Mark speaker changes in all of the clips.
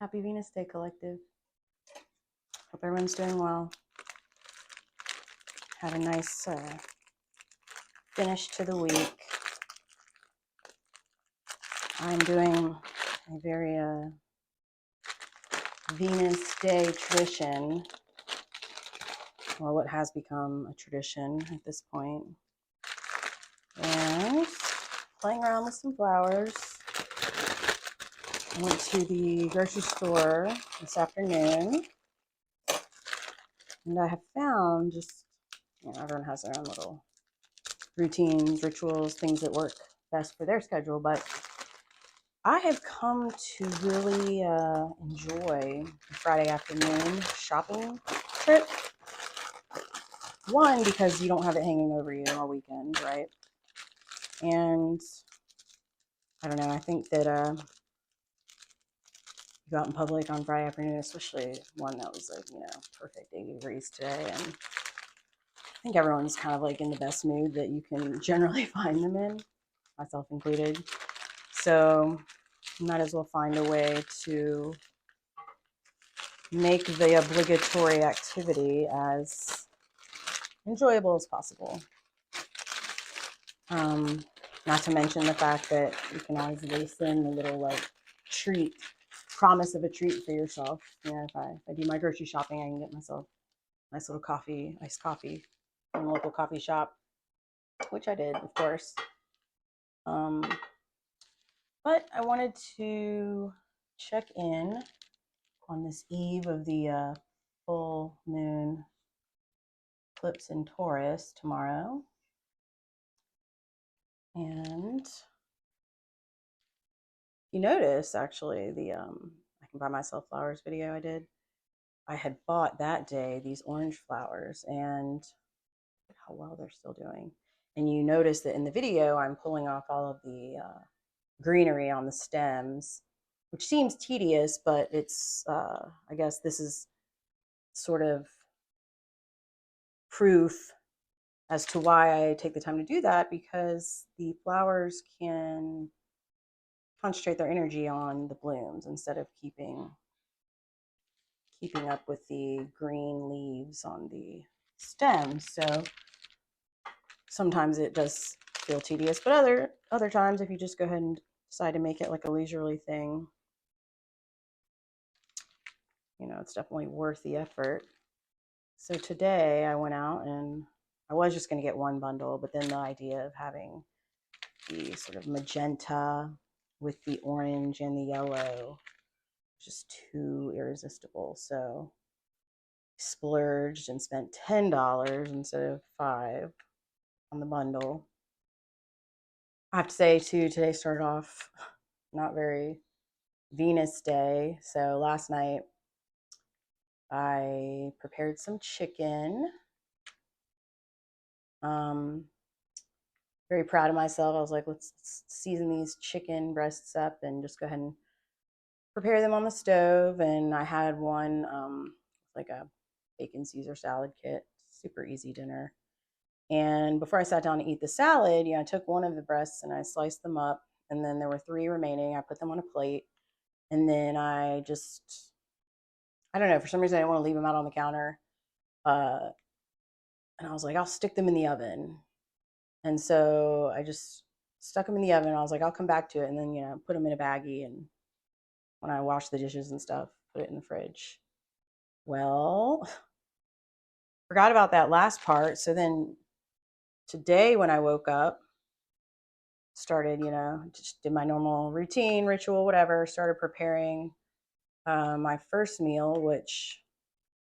Speaker 1: Happy Venus Day, Collective. Hope everyone's doing well. Had a nice finish to the week. I'm doing a very Venus Day tradition. Well, what has become a tradition at this point. And playing around with some flowers. I went to the grocery store this afternoon. And I have found just, everyone has their own little routines, rituals, things that work best for their schedule. But I have come to really enjoy a Friday afternoon shopping trip. One, because you don't have it hanging over you all weekend, right? And I don't know, I think that you go out in public on Friday afternoon, especially one that was like, perfect 80 degrees today. And I think everyone's kind of like in the best mood that you can generally find them in, myself included. So you might as well find a way to make the obligatory activity as enjoyable as possible. Not to mention the fact that you can always lace in a little treat, promise of a treat for yourself. If I do my grocery shopping, I can get myself a nice little coffee, iced coffee from a local coffee shop, which I did, of course. But I wanted to check in on this eve of the full moon eclipse in Taurus tomorrow. And you notice actually the I can buy myself flowers video I did. I had bought that day these orange flowers, and look at how well they're still doing. And you notice that in the video I'm pulling off all of the greenery on the stems, which seems tedious, but it's I guess this is sort of proof as to why I take the time to do that, because the flowers can concentrate their energy on the blooms instead of keeping up with the green leaves on the stems. So sometimes it does feel tedious, but other times, if you just go ahead and decide to make it like a leisurely thing, it's definitely worth the effort. So today I went out and I was just going to get one bundle, but then the idea of having the sort of magenta with the orange and the yellow was just too irresistible. So I splurged and spent $10 instead of $5 on the bundle. I have to say too, today started off not very Venus Day. So last night I prepared some chicken. Very proud of myself. I was like, let's season these chicken breasts up and just go ahead and prepare them on the stove. And I had one like a bacon Caesar salad kit, super easy dinner. And before I sat down to eat the salad, I took one of the breasts and I sliced them up, and then there were 3 remaining. I put them on a plate, and then I don't know, for some reason I didn't want to leave them out on the counter. And I was like, I'll stick them in the oven. And so I just stuck them in the oven. I was like, I'll come back to it, and then, put them in a baggie, and when I wash the dishes and stuff, put it in the fridge. Well, forgot about that last part. So then today when I woke up, started, just did my normal routine, ritual, whatever, started preparing my first meal, which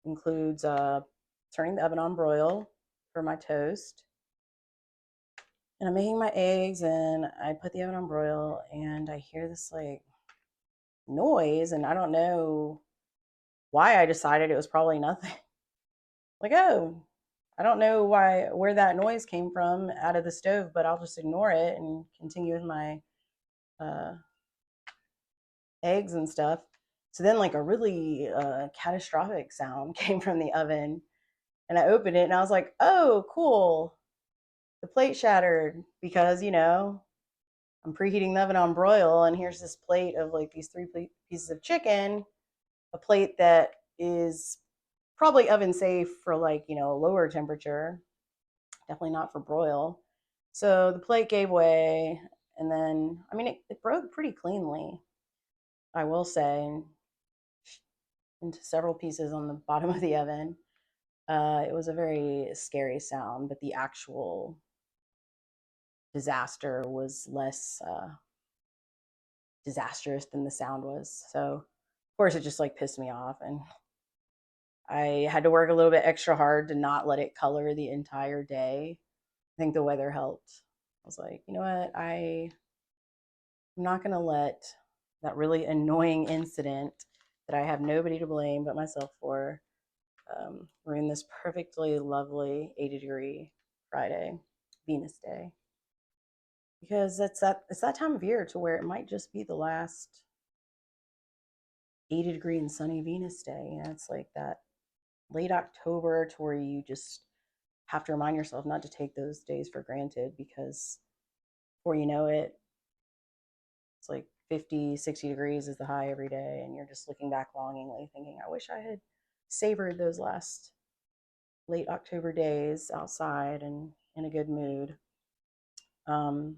Speaker 1: includes turning the oven on broil for my toast. And I'm making my eggs, and I put the oven on broil, and I hear this like noise, and I don't know why I decided it was probably nothing. Like, oh, I don't know where that noise came from out of the stove, but I'll just ignore it and continue with my eggs and stuff. So then like a really catastrophic sound came from the oven, and I opened it and I was like, oh, cool. The plate shattered because, I'm preheating the oven on broil, and here's this plate of like these 3 pieces of chicken, a plate that is probably oven safe for like, a lower temperature, definitely not for broil. So the plate gave way, and then, I mean, it broke pretty cleanly, I will say, into several pieces on the bottom of the oven. It was a very scary sound, but the actual disaster was less disastrous than the sound was. So, of course, it just like pissed me off, and I had to work a little bit extra hard to not let it color the entire day. I think the weather helped. I was like, you know what? I'm not going to let that really annoying incident that I have nobody to blame but myself for ruin this perfectly lovely 80-degree Friday, Venus Day. Because it's that time of year to where it might just be the last 80-degree and sunny Venus Day. It's like that late October to where you just have to remind yourself not to take those days for granted, because before you know it, it's like 50, 60 degrees is the high every day, and you're just looking back longingly thinking, I wish I had savored those last late October days outside and in a good mood. But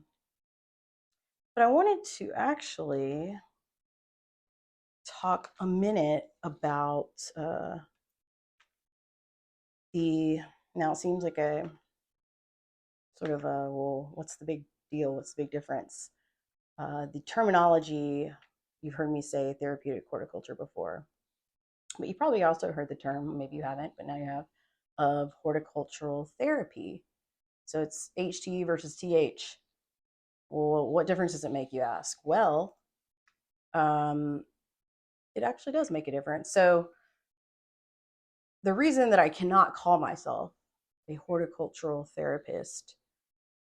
Speaker 1: I wanted to actually talk a minute about now it seems like a sort of a, well, what's the big deal? What's the big difference? The terminology, you've heard me say therapeutic horticulture before, but you probably also heard the term, maybe you haven't, but now you have, of horticultural therapy. So it's HT versus TH. Well, what difference does it make, you ask? Well, it actually does make a difference. So the reason that I cannot call myself a horticultural therapist,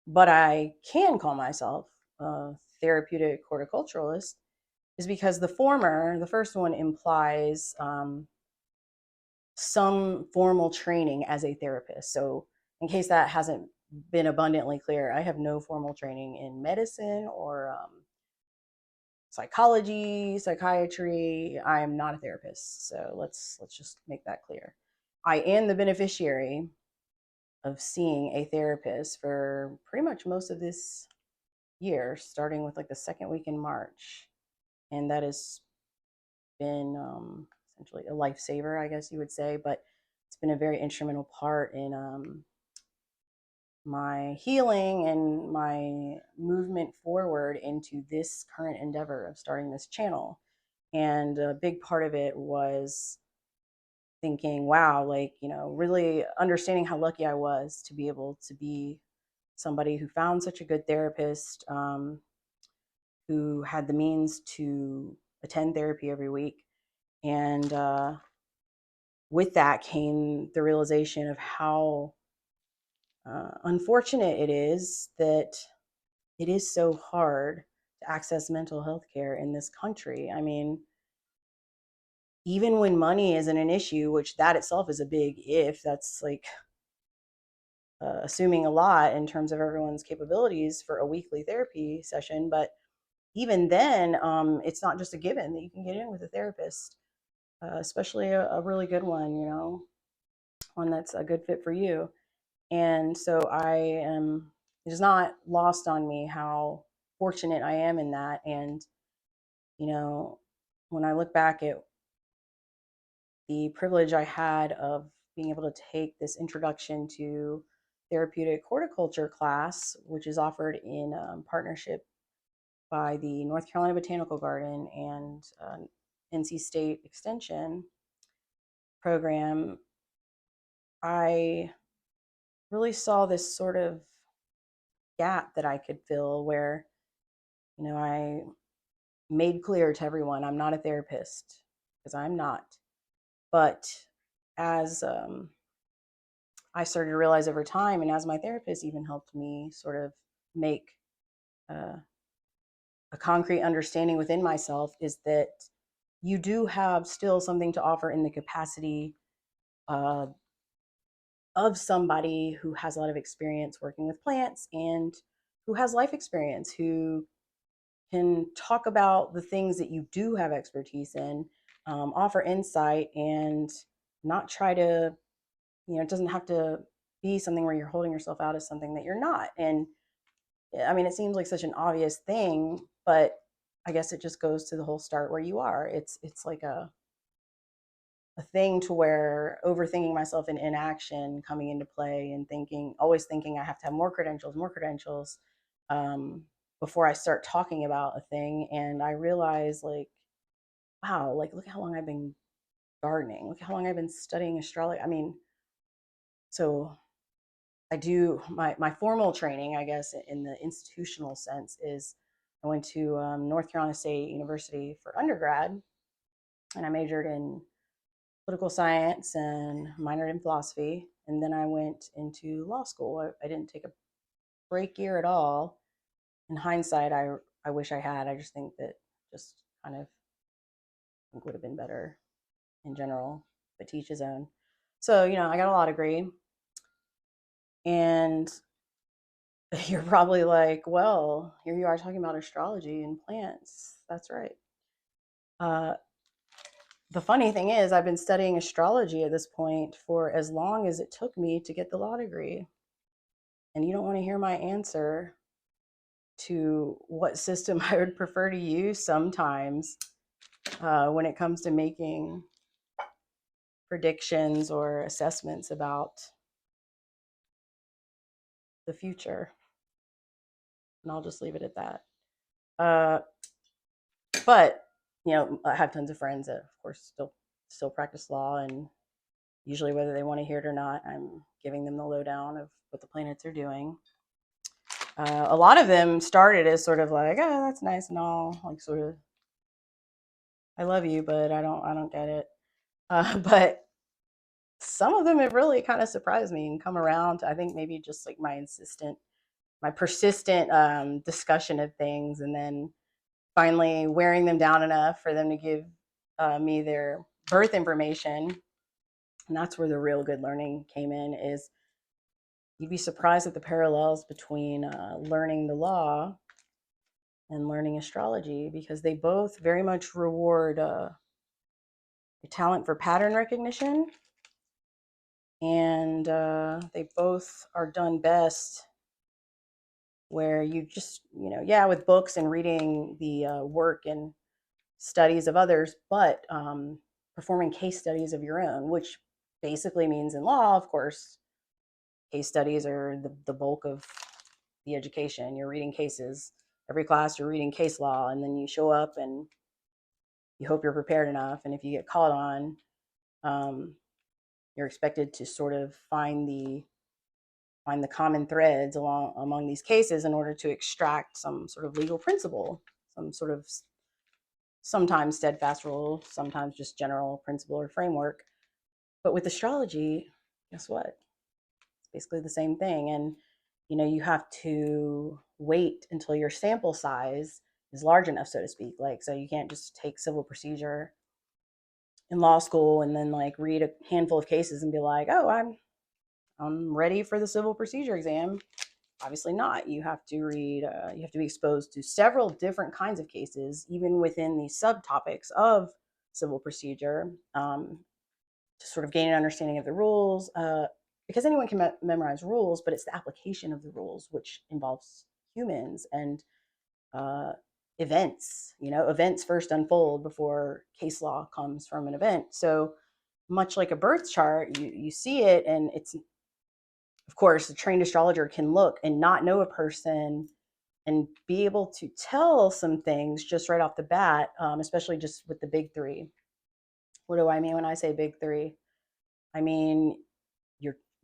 Speaker 1: but I can call myself a therapeutic horticulturalist, is because the first one, implies some formal training as a therapist. So, in case that hasn't been abundantly clear, I have no formal training in medicine or psychology, psychiatry. I am not a therapist. So let's just make that clear. I am the beneficiary of seeing a therapist for pretty much most of this year, starting with like the second week in March. And that has been essentially a lifesaver, I guess you would say, but it's been a very instrumental part in my healing and my movement forward into this current endeavor of starting this channel. And a big part of it was thinking, wow, like, really understanding how lucky I was to be able to be somebody who found such a good therapist, who had the means to attend therapy every week. And with that came the realization of how unfortunate it is that it is so hard to access mental health care in this country. I mean, even when money isn't an issue, which that itself is a big if, that's like assuming a lot in terms of everyone's capabilities for a weekly therapy session. But even then, it's not just a given that you can get in with a therapist, especially a really good one, one that's a good fit for you. And so it is not lost on me how fortunate I am in that. And, when I look back at the privilege I had of being able to take this introduction to therapeutic horticulture class, which is offered in partnership by the North Carolina Botanical Garden and NC State Extension program, I really saw this sort of gap that I could fill where, I made clear to everyone I'm not a therapist, because I'm not. But as I started to realize over time, and as my therapist even helped me sort of make uh, a concrete understanding within myself, is that you do have still something to offer in the capacity uh, of somebody who has a lot of experience working with plants and who has life experience, who can talk about the things that you do have expertise in, offer insight and not try to, it doesn't have to be something where you're holding yourself out as something that you're not. And I mean, it seems like such an obvious thing, but I guess it just goes to the whole start where you are. It's like a thing to where overthinking myself in inaction coming into play and always thinking I have to have more credentials, um, before I start talking about a thing. And I realize, like, wow, like, look how long I've been gardening. Look how long I've been studying astrology. I mean, so I do my formal training, I guess, in the institutional sense is I went to North Carolina State University for undergrad, and I majored in political science and minored in philosophy. And then I went into law school. I didn't take a break year at all. In hindsight, I wish I had. I just think that just kind of think would have been better in general, but teach his own. So, I got a law degree. And you're probably like, well, here you are talking about astrology and plants. That's right. Uh, the funny thing is, I've been studying astrology at this point for as long as it took me to get the law degree. And you don't want to hear my answer to what system I would prefer to use sometimes when it comes to making predictions or assessments about the future. And I'll just leave it at that. But I have tons of friends that, of course, still practice law, and usually, whether they want to hear it or not, I'm giving them the lowdown of what the planets are doing. A lot of them started as sort of like, oh, that's nice and all, like sort of, I love you, but I don't get it. But some of them have really kind of surprised me and come around to, I think, maybe just like my persistent discussion of things, and then finally wearing them down enough for them to give me their birth information. And that's where the real good learning came in. Is you'd be surprised at the parallels between learning the law and learning astrology, because they both very much reward a talent for pattern recognition, and they both are done best where you just, with books and reading the work and studies of others, but performing case studies of your own, which basically means in law, of course, case studies are the bulk of the education. You're reading cases. Every class, you're reading case law, and then you show up and you hope you're prepared enough. And if you get called on, you're expected to sort of find the common threads among these cases in order to extract some sort of legal principle, some sort of sometimes steadfast rule, sometimes just general principle or framework. But with astrology, guess what? It's basically the same thing. And, you have to wait until your sample size is large enough, so to speak. Like, so you can't just take civil procedure in law school and then like read a handful of cases and be like, oh, I'm ready for the civil procedure exam. Obviously not. You have to read, you have to be exposed to several different kinds of cases, even within the subtopics of civil procedure, to sort of gain an understanding of the rules. Because anyone can memorize rules, but it's the application of the rules, which involves humans and events. Events first unfold before case law comes from an event. So much like a birth chart, you see it, and it's, of course, a trained astrologer can look and not know a person and be able to tell some things just right off the bat, especially just with the big three. What do I mean when I say big three? I mean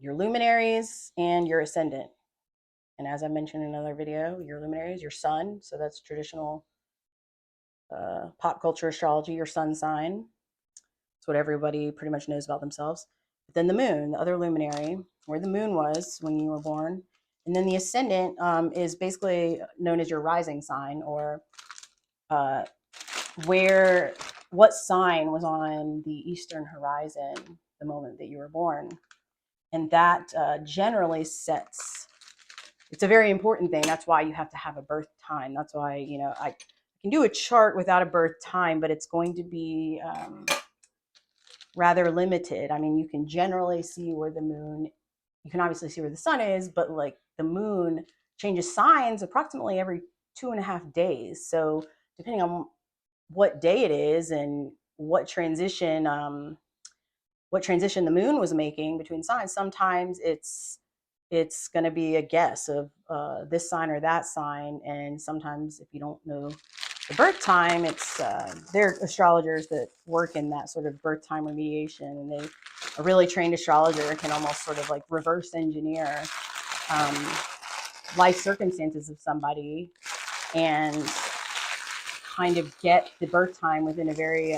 Speaker 1: your luminaries and your ascendant. And as I mentioned in another video, your luminaries, your sun, so that's traditional pop culture astrology, your sun sign. It's what everybody pretty much knows about themselves. But then the moon, the other luminary, where the moon was when you were born. And then the ascendant is basically known as your rising sign, or uh, what sign was on the eastern horizon the moment that you were born. And that generally sets, it's a very important thing. That's why you have to have a birth time. That's why, I can do a chart without a birth time, but it's going to be rather limited. I mean, you can generally see where the moon, you can obviously see where the sun is, but like the moon changes signs approximately every 2.5 days. So depending on what day it is and what transition the moon was making between signs, sometimes it's going to be a guess of this sign or that sign. And sometimes if you don't know the birth time, it's there are astrologers that work in that sort of birth time remediation, and a really trained astrologer can almost sort of like reverse engineer life circumstances of somebody and kind of get the birth time within a very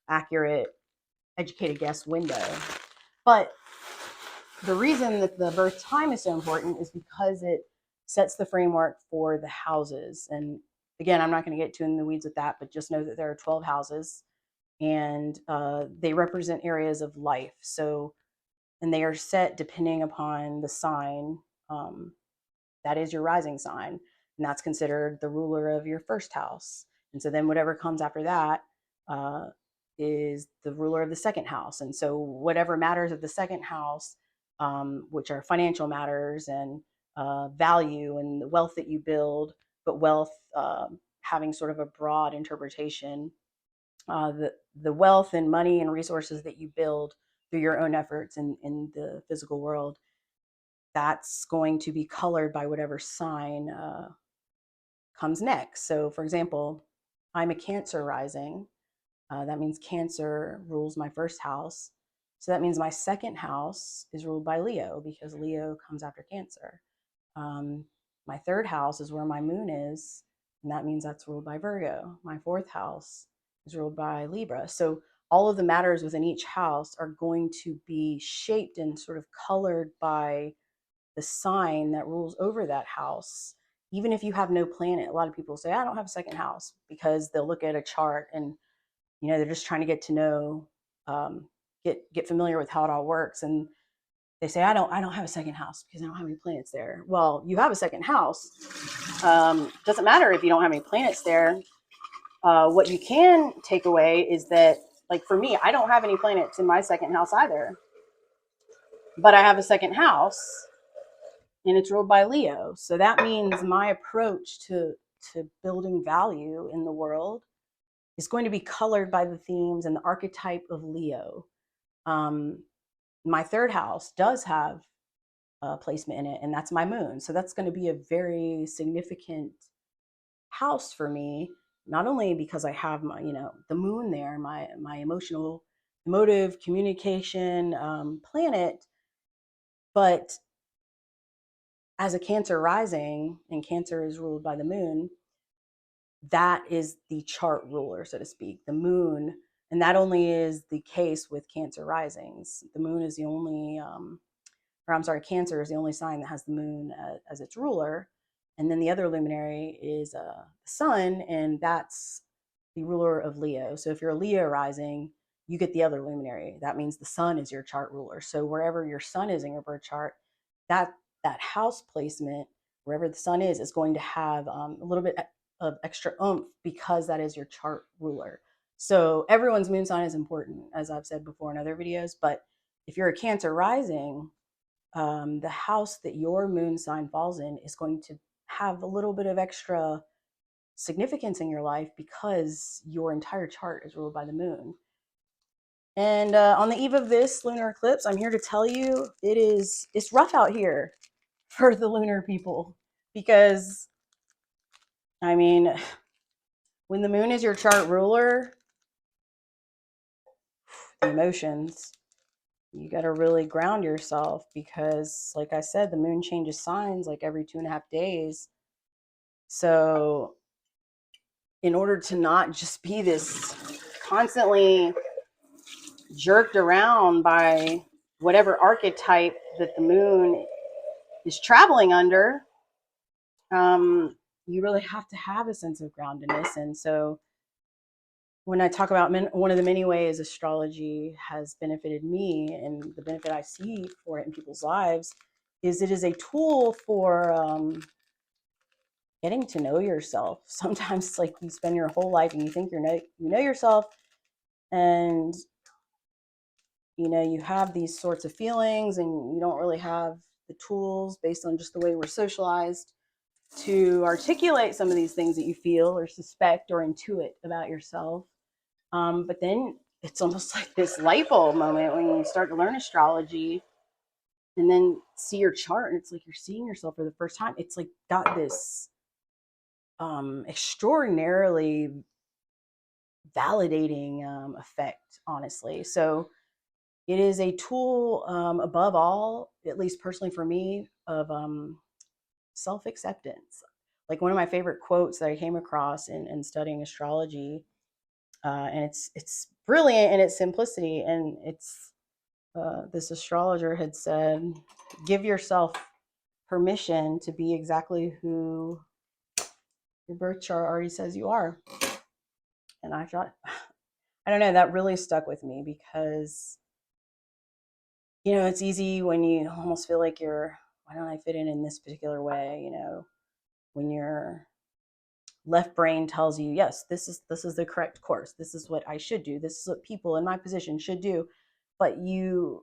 Speaker 1: accurate, educated guess window. But the reason that the birth time is so important is because it sets the framework for the houses. And again, I'm not going to get too in the weeds with that, but just know that there are 12 houses, and they represent areas of life. So, and they are set depending upon the sign that is your rising sign, and that's considered the ruler of your first house. And so then whatever comes after that is the ruler of the second house. And so whatever matters of the second house, which are financial matters and value and the wealth that you build, but wealth having sort of a broad interpretation, the wealth and money and resources that you build through your own efforts in the physical world, that's going to be colored by whatever sign comes next. So for example, I'm a Cancer rising. That means Cancer rules my first house. So that means my second house is ruled by Leo, because Leo comes after Cancer. My third house is where my moon is, and that means that's ruled by Virgo. My fourth house is ruled by Libra. So all of the matters within each house are going to be shaped and sort of colored by the sign that rules over that house. Even if you have no planet, a lot of people say, I don't have a second house, because they'll look at a chart and they're just trying to get to know, get familiar with how it all works. And they say, I don't have a second house because I don't have any planets there. Well, you have a second house. Doesn't matter if you don't have any planets there. What you can take away is that, like for me, I don't have any planets in my second house either, but I have a second house and it's ruled by Leo. So that means my approach to building value in the world is going to be colored by the themes and the archetype of Leo. My third house does have a placement in it, and that's my moon. So that's going to be a very significant house for me, not only because I have my, the moon there, my emotive communication planet, but as a Cancer rising, and Cancer is ruled by the moon, that is the chart ruler, so to speak, the moon. And that only is the case with Cancer risings. The moon is the only, Cancer is the only sign that has the moon as its ruler. And then the other luminary is the sun, and that's the ruler of Leo. So if you're a Leo rising, you get the other luminary. That means the sun is your chart ruler. So wherever your sun is in your birth chart, that house placement, wherever the sun is going to have a little bit of extra oomph, because that is your chart ruler. So everyone's moon sign is important, as I've said before in other videos. But if you're a Cancer rising, the house that your moon sign falls in is going to have a little bit of extra significance in your life, because your entire chart is ruled by the moon. And on the eve of this lunar eclipse, I'm here to tell you it's rough out here for the lunar people, because I mean, when the moon is your chart ruler, the emotions, you got to really ground yourself, because like I said, the moon changes signs like every 2.5 days. So in order to not just be this constantly jerked around by whatever archetype that the moon is traveling under, you really have to have a sense of groundedness. And so when I talk about one of the many ways astrology has benefited me, and the benefit I see for it in people's lives, is it is a tool for getting to know yourself. Sometimes like you spend your whole life and you think you know yourself, and you have these sorts of feelings, and you don't really have the tools based on just the way we're socialized to articulate some of these things that you feel or suspect or intuit about yourself. But then it's almost like this light bulb moment when you start to learn astrology and then see your chart, and it's like you're seeing yourself for the first time. It's like got this extraordinarily validating effect, honestly. So it is a tool, above all, at least personally for me, of self-acceptance. Like one of my favorite quotes that I came across in studying astrology, and it's brilliant in its simplicity, and it's this astrologer had said, "Give yourself permission to be exactly who your birth chart already says you are." And I thought, I don't know, that really stuck with me because it's easy when you almost feel like why don't I fit in this particular way? When your left brain tells you, yes, this is the correct course. This is what I should do. This is what people in my position should do. But you're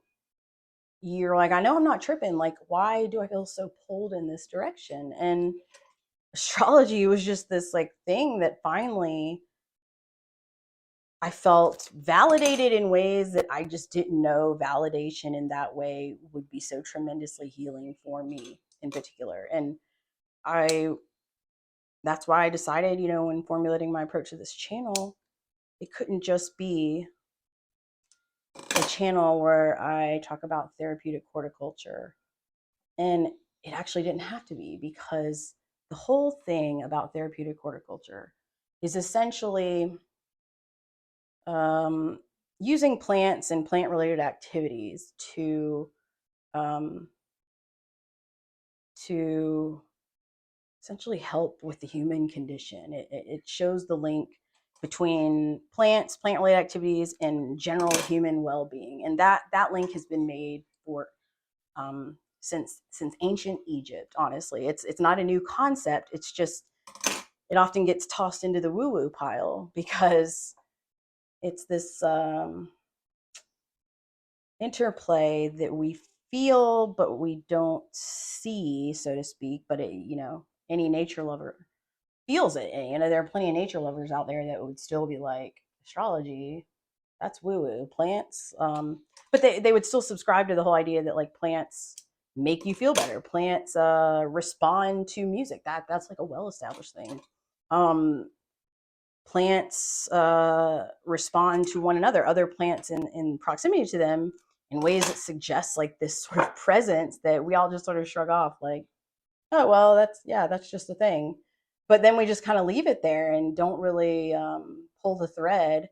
Speaker 1: like, I know I'm not tripping. Like, why do I feel so pulled in this direction? And astrology was just this like thing that finally I felt validated in ways that I just didn't know validation in that way would be so tremendously healing for me in particular. And I that's why I decided, when formulating my approach to this channel, it couldn't just be a channel where I talk about therapeutic horticulture. And it actually didn't have to be, because the whole thing about therapeutic horticulture is essentially um, using plants and plant related activities um, to essentially help with the human condition. It shows the link between plants, plant related activities, and general human well being, and that link has been made for since ancient Egypt. Honestly, it's not a new concept. It's just it often gets tossed into the woo woo pile because it's this interplay that we feel but we don't see, so to speak. But any nature lover feels it. And, there are plenty of nature lovers out there that would still be like, astrology, that's woo woo. Plants, but they would still subscribe to the whole idea that like plants make you feel better. Plants respond to music. That's like a well established thing. Um, Plants respond to one another, other plants in proximity to them, in ways that suggest like this sort of presence that we all just sort of shrug off, like, oh well, that's just a thing. But then we just kind of leave it there and don't really pull the thread,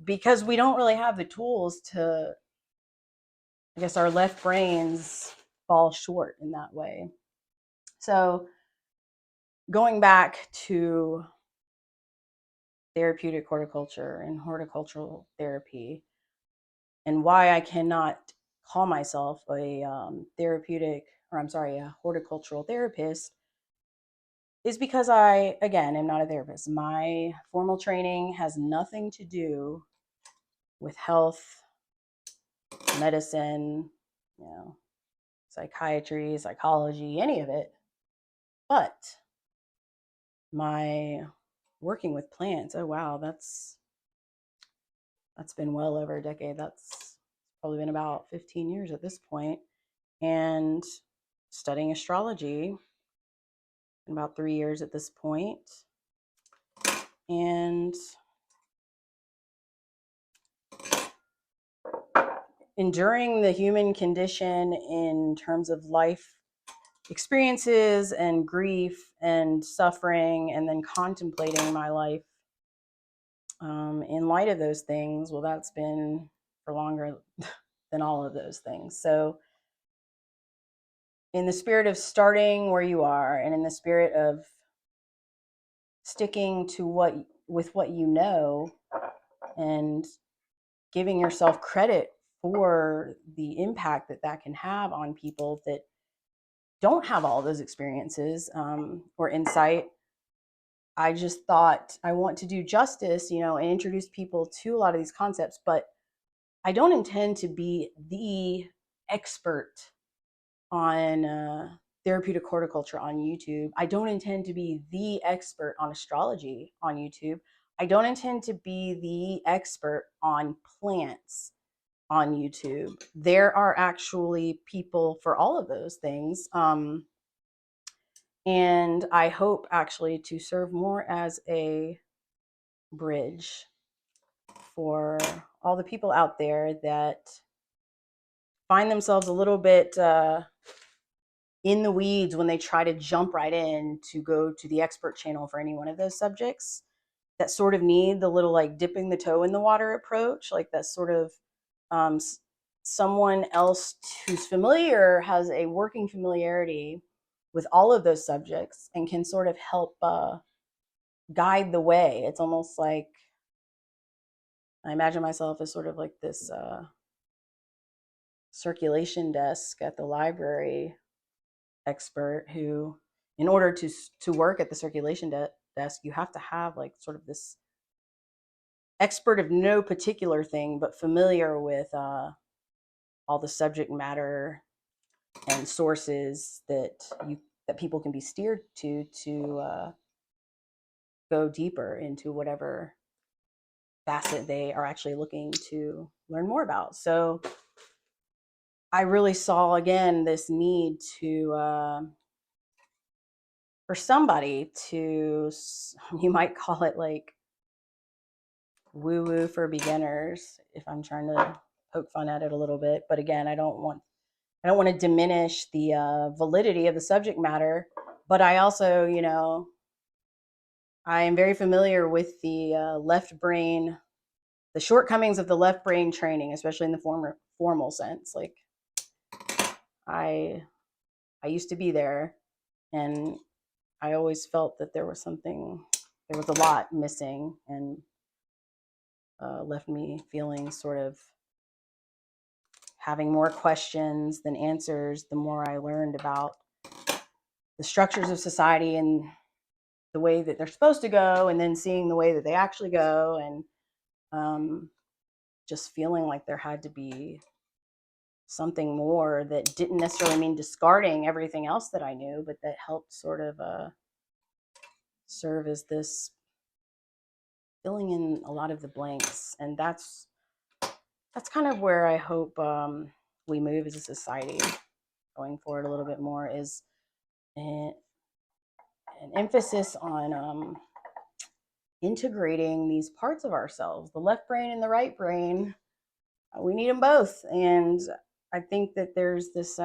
Speaker 1: because we don't really have the tools to, I guess, our left brains fall short in that way. So going back to therapeutic horticulture and horticultural therapy, and why I cannot call myself a a horticultural therapist, is because I, again, am not a therapist. My formal training has nothing to do with health, medicine, you know, psychiatry, psychology, any of it. But my working with plants, oh wow, that's been well over a decade. That's probably been about 15 years at this point. And studying astrology, about 3 years at this point. And enduring the human condition in terms of life experiences and grief and suffering, and then contemplating my life in light of those things. Well, that's been for longer than all of those things. So in the spirit of starting where you are, and in the spirit of sticking to what you know, and giving yourself credit for the impact that can have on people that don't have all those experiences or insight. I just thought I want to do justice, and introduce people to a lot of these concepts, but I don't intend to be the expert on therapeutic horticulture on YouTube. I don't intend to be the expert on astrology on YouTube. I don't intend to be the expert on plants on YouTube. There are actually people for all of those things. And I hope actually to serve more as a bridge for all the people out there that find themselves a little bit in the weeds when they try to jump right in to go to the expert channel for any one of those subjects, that sort of need the little like dipping the toe in the water approach, like that sort of um, someone else who's familiar, has a working familiarity with all of those subjects and can sort of help guide the way. It's almost like I imagine myself as sort of like this circulation desk at the library expert who, in order to work at the circulation desk, you have to have like sort of this expert of no particular thing, but familiar with all the subject matter and sources that people can be steered to go deeper into whatever facet they are actually looking to learn more about. So I really saw again this need to for somebody to, you might call it like woo woo for beginners, if I'm trying to poke fun at it a little bit. But again, I don't want to diminish the validity of the subject matter, but I also, I am very familiar with the left brain, the shortcomings of the left brain training, especially in the formal sense. Like I used to be there, and I always felt that there was a lot missing, and left me feeling sort of having more questions than answers the more I learned about the structures of society and the way that they're supposed to go, and then seeing the way that they actually go, and just feeling like there had to be something more that didn't necessarily mean discarding everything else that I knew, but that helped sort of serve as this filling in a lot of the blanks. And that's kind of where I hope we move as a society going forward a little bit more, is an emphasis on integrating these parts of ourselves, the left brain and the right brain. We need them both. And I think that there's this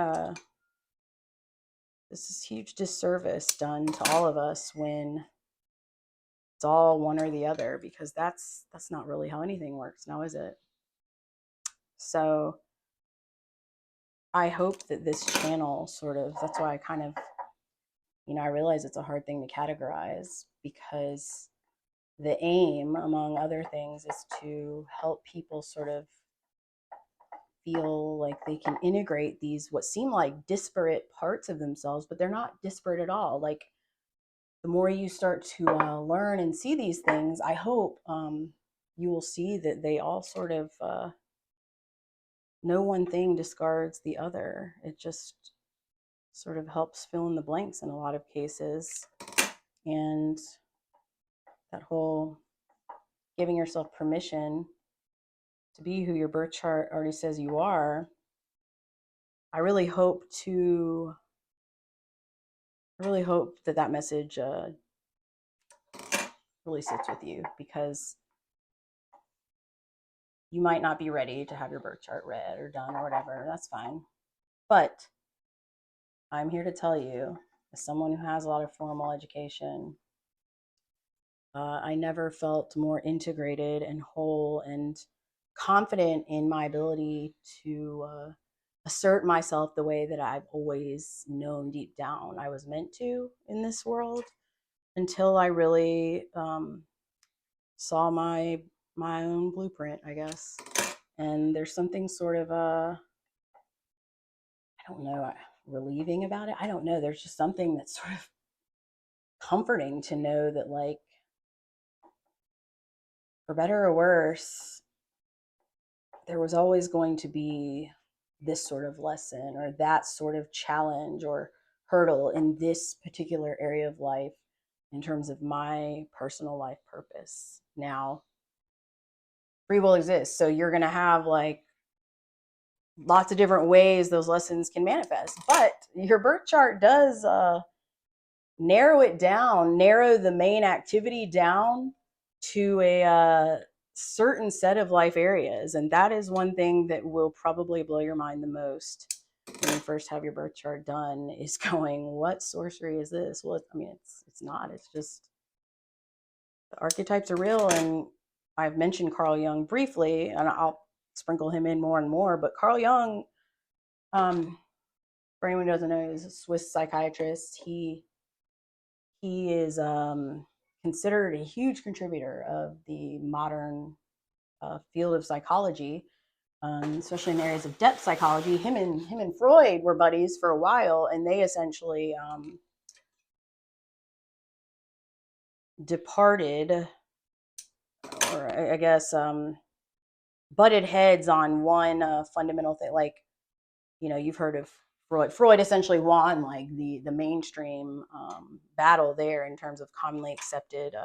Speaker 1: huge disservice done to all of us when it's all one or the other, because that's not really how anything works now, is it? So I hope that this channel sort of, that's why I kind of, I realize it's a hard thing to categorize, because the aim, among other things, is to help people sort of feel like they can integrate these what seem like disparate parts of themselves, but they're not disparate at all. Like the more you start to learn and see these things, I hope you will see that they all sort of, no one thing discards the other. It just sort of helps fill in the blanks in a lot of cases. And that whole giving yourself permission to be who your birth chart already says you are, I really hope that message really sits with you, because you might not be ready to have your birth chart read or done or whatever. That's fine. But I'm here to tell you, as someone who has a lot of formal education, I never felt more integrated and whole and confident in my ability to assert myself the way that I've always known deep down I was meant to in this world, until I really saw my own blueprint, I guess. And there's something sort of I don't know, relieving about it. I don't know. There's just something that's sort of comforting to know that, like, for better or worse, there was always going to be this sort of lesson or that sort of challenge or hurdle in this particular area of life in terms of my personal life purpose. Now, free will exists. So you're going to have like lots of different ways those lessons can manifest. But your birth chart does narrow it down, narrow the main activity down to a certain set of life areas. And that is one thing that will probably blow your mind the most when you first have your birth chart done, is going, what sorcery is this? Well, I mean, it's not. It's just the archetypes are real. And I've mentioned Carl Jung briefly, and I'll sprinkle him in more and more. But Carl Jung, for anyone who doesn't know, is a Swiss psychiatrist. He is considered a huge contributor of the modern field of psychology, especially in areas of depth psychology. Him and Freud were buddies for a while, and they essentially departed, or I guess butted heads on one fundamental thing. Like, you know, you've heard of Freud. Freud essentially won like the mainstream battle there in terms of commonly accepted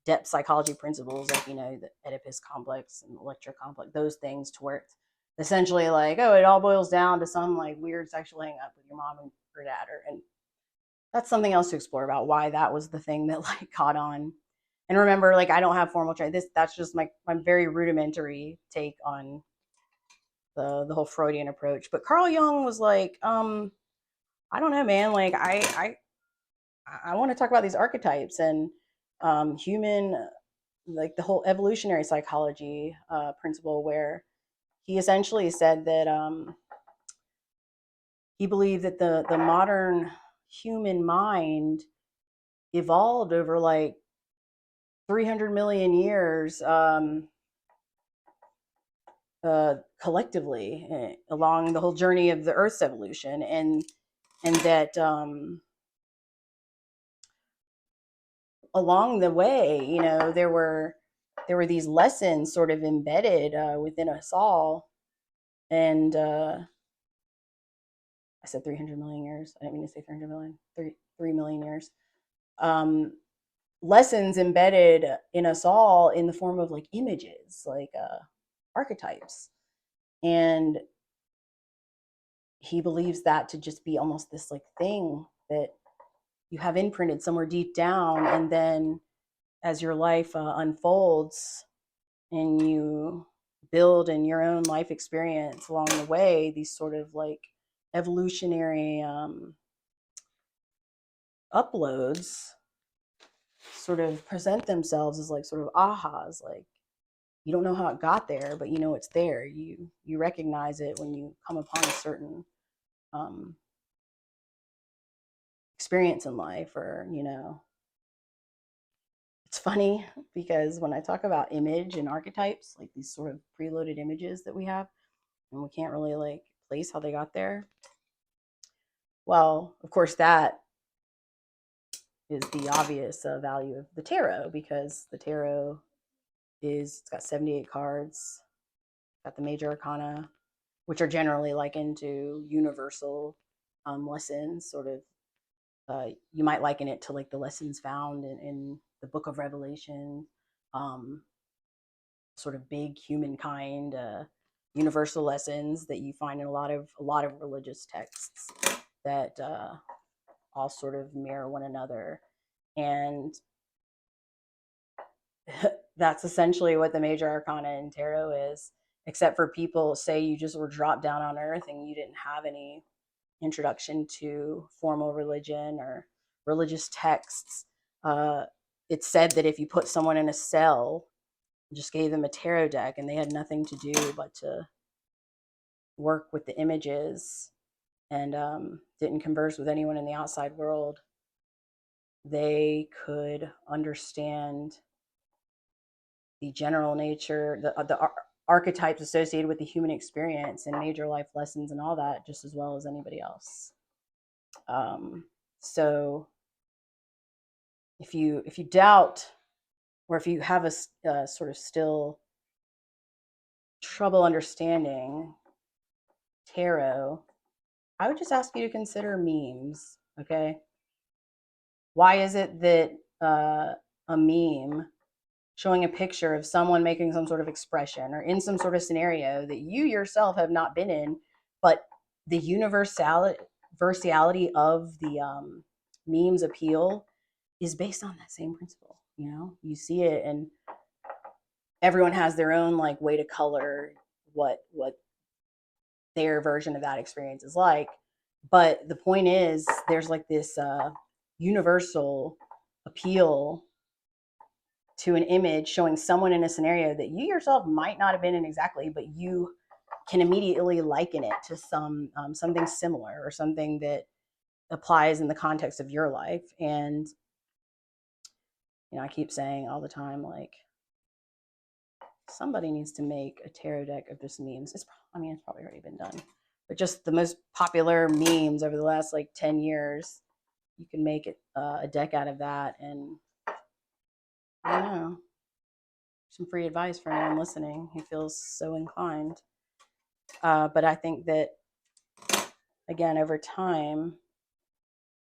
Speaker 1: depth psychology principles, like, you know, the Oedipus complex and Electra complex, those things, to where it's essentially like, oh, it all boils down to some like weird sexual hang up with your mom and her dad. And that's something else to explore about why that was the thing that like caught on. And remember, like, I don't have formal training. That's just my very rudimentary take on the whole Freudian approach. But Carl Jung was like, I don't know, man. Like, I want to talk about these archetypes and human, like the whole evolutionary psychology principle, where he essentially said that he believed that the modern human mind evolved over like 300 million years collectively along the whole journey of the Earth's evolution, and that along the way, you know, there were these lessons sort of embedded within us all. And I said 300 million years. I didn't mean to say 300 million. 3 million years. Lessons embedded in us all in the form of like images, like archetypes. And he believes that to just be almost this like thing that you have imprinted somewhere deep down, and then as your life unfolds and you build in your own life experience along the way, these sort of like evolutionary uploads sort of present themselves as like sort of ahas. Like, you don't know how it got there, but you know it's there. You recognize it when you come upon a certain experience in life. Or, you know, it's funny because when I talk about image and archetypes, like these sort of preloaded images that we have, and we can't really like place how they got there. Well, of course, that is the obvious value of the tarot, because the tarot it's got 78 cards, got the major arcana, which are generally likened to universal lessons, sort of. You might liken it to like the lessons found in the Book of Revelation, sort of big humankind, universal lessons that you find in a lot of religious texts that all sort of mirror one another. And that's essentially what the major arcana in tarot is, except for people say you just were dropped down on earth and you didn't have any introduction to formal religion or religious texts. It's said that if you put someone in a cell, just gave them a tarot deck, and they had nothing to do but to work with the images, and didn't converse with anyone in the outside world, they could understand the general nature, the archetypes associated with the human experience and major life lessons and all that, just as well as anybody else. So if you doubt, or if you have a sort of still trouble understanding tarot, I would just ask you to consider memes. Okay, why is it that a meme showing a picture of someone making some sort of expression or in some sort of scenario that you yourself have not been in, but the universality of the meme's appeal is based on that same principle? You know, you see it, and everyone has their own like way to color what their version of that experience is like. But the point is, there's like this universal appeal to an image showing someone in a scenario that you yourself might not have been in exactly, but you can immediately liken it to something similar, or something that applies in the context of your life. And I keep saying all the time, like, somebody needs to make a tarot deck of just memes. It's probably already been done, but just the most popular memes over the last like 10 years, you can make it a deck out of that. And I don't know, some free advice for anyone listening who feels so inclined. But I think that, again, over time,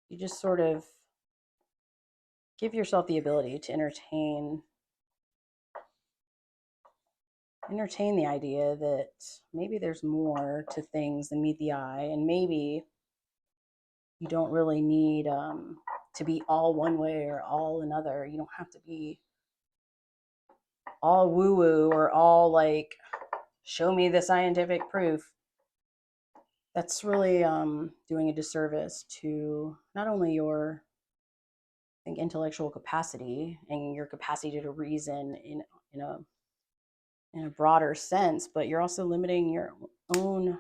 Speaker 1: you just sort of give yourself the ability to entertain the idea that maybe there's more to things than meet the eye, and maybe you don't really need to be all one way or all another. You don't have to be all woo woo or all like, show me the scientific proof. That's really doing a disservice to not only your, I think, intellectual capacity and your capacity to reason in a in a broader sense, but you're also limiting your own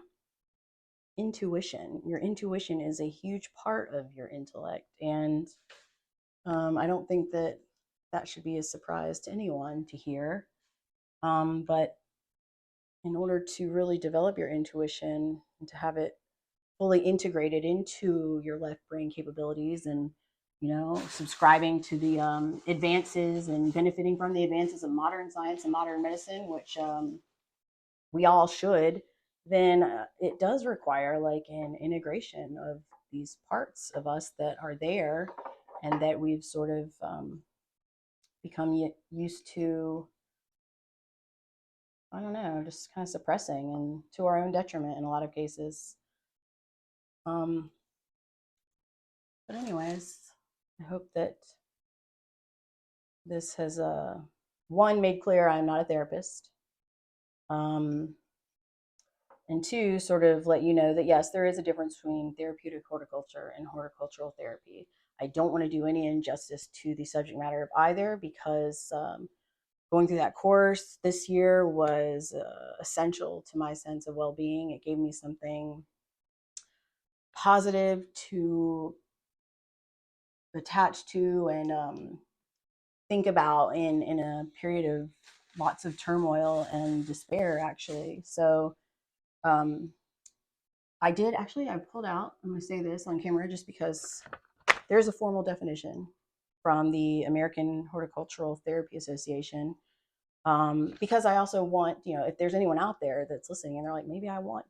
Speaker 1: intuition. Your intuition is a huge part of your intellect, and I don't think that should be a surprise to anyone to hear. But in order to really develop your intuition and to have it fully integrated into your left brain capabilities, and subscribing to the advances and benefiting from the advances of modern science and modern medicine, which we all should, then it does require like an integration of these parts of us that are there, and that we've sort of become used to, I don't know, just kind of suppressing, and to our own detriment in a lot of cases. Um, but anyways, I hope that this has one, made clear I'm not a therapist, um, and two, sort of let you know that yes, there is a difference between therapeutic horticulture and horticultural therapy. I don't want to do any injustice to the subject matter of either, because going through that course this year was essential to my sense of well-being. It gave me something positive to attach to and think about in a period of lots of turmoil and despair, actually. So I pulled out, I'm going to say this on camera just because there's a formal definition from the American Horticultural Therapy Association. Because I also want, if there's anyone out there that's listening and they're like, maybe I want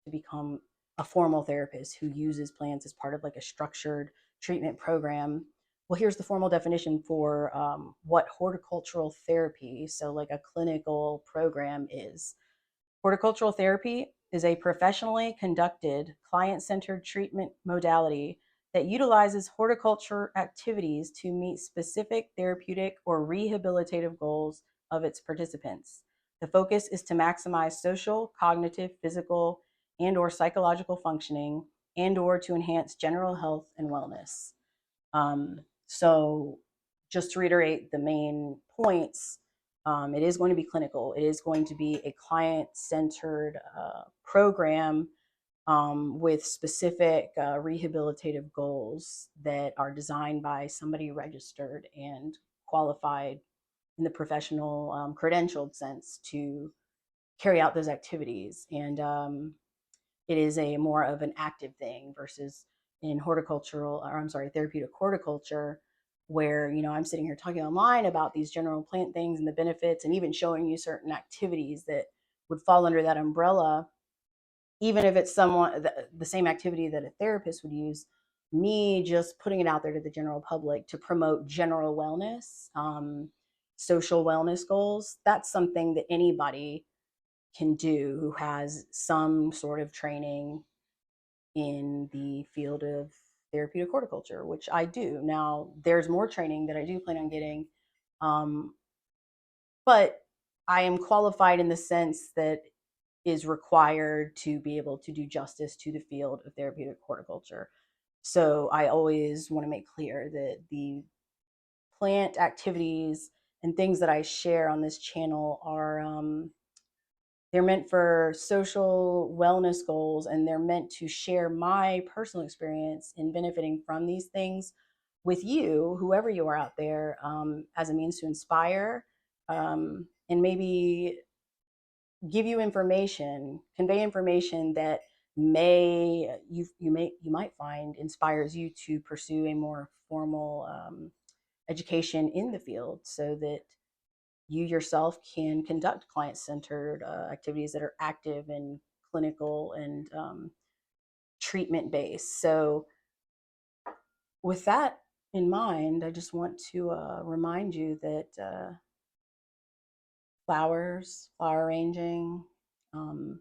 Speaker 1: to become a formal therapist who uses plants as part of like a structured treatment program. Well, here's the formal definition for what horticultural therapy, so like a clinical program, is. Horticultural therapy is a professionally conducted, client-centered treatment modality that utilizes horticulture activities to meet specific therapeutic or rehabilitative goals of its participants. The focus is to maximize social, cognitive, physical, and/or psychological functioning, and/or to enhance general health and wellness. So just to reiterate the main points, it is going to be clinical. It is going to be a client-centered program with specific rehabilitative goals that are designed by somebody registered and qualified in the professional credentialed sense to carry out those activities. And it is a more of an active thing versus in therapeutic horticulture, where, I'm sitting here talking online about these general plant things and the benefits, and even showing you certain activities that would fall under that umbrella, even if it's the same activity that a therapist would use. Me just putting it out there to the general public to promote general wellness, social wellness goals, that's something that anybody can do who has some sort of training in the field of therapeutic horticulture, which I do. Now, there's more training that I do plan on getting, um, but I am qualified in the sense that is required to be able to do justice to the field of therapeutic horticulture. So I always want to make clear that the plant activities and things that I share on this channel are they're meant for social wellness goals, and they're meant to share my personal experience in benefiting from these things with you, whoever you are out there, as a means to inspire, and maybe give you information, convey information that you might find inspires you to pursue a more formal education in the field, so that you yourself can conduct client-centered activities that are active and clinical and treatment-based. So with that in mind, I just want to remind you that flower arranging, um,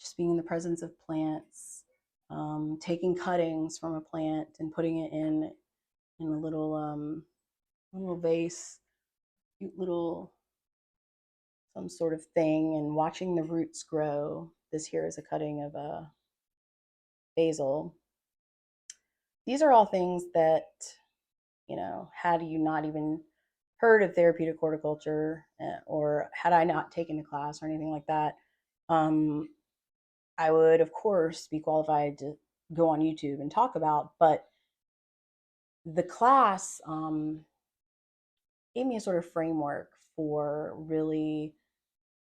Speaker 1: just being in the presence of plants, taking cuttings from a plant and putting it in a little vase, cute little some sort of thing, and watching the roots grow. This here is a cutting of basil. These are all things that, had you not even heard of therapeutic horticulture, or had I not taken a class or anything like that, I would, of course, be qualified to go on YouTube and talk about. But the class gave me a sort of framework for really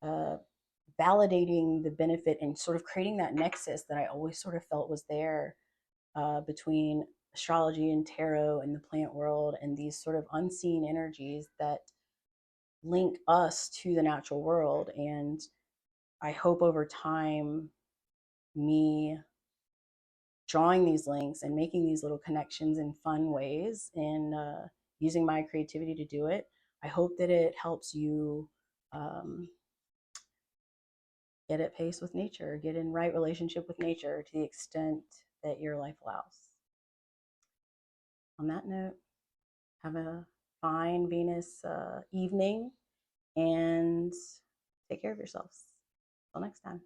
Speaker 1: uh, validating the benefit and sort of creating that nexus that I always sort of felt was there, between astrology and tarot and the plant world, and these sort of unseen energies that link us to the natural world. And I hope over time, me drawing these links and making these little connections in fun ways, and using my creativity to do it, I hope that it helps you get at pace with nature, get in right relationship with nature to the extent that your life allows. On that note, have a fine Venus evening, and take care of yourselves. Till next time.